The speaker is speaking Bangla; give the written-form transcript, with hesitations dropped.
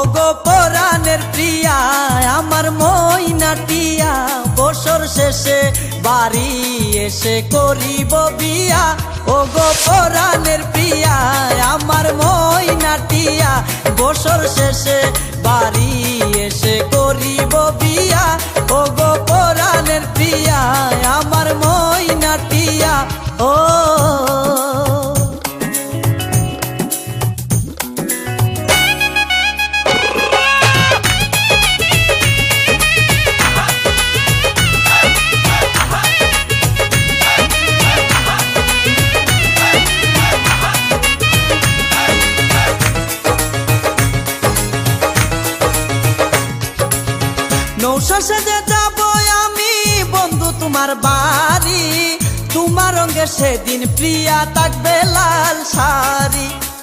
ওগো পরাণের প্রিয়া আমার মইনাটিয়া, বছর শেষে বাড়ি এসে করিব বিয়া। ওগো পরাণের প্রিয়া আমার মইনাটিয়া, বছর শেষে বাড়ি এসে করিব বিয়া। ওগো পরাণের প্রিয়া আমার মইনাটিয়া। ও নৌশাসে যে যাব আমি বন্ধু তোমার বাড়ি, তোমার রঙে সেদিন প্রিয়া থাকবে লাল শাড়ি।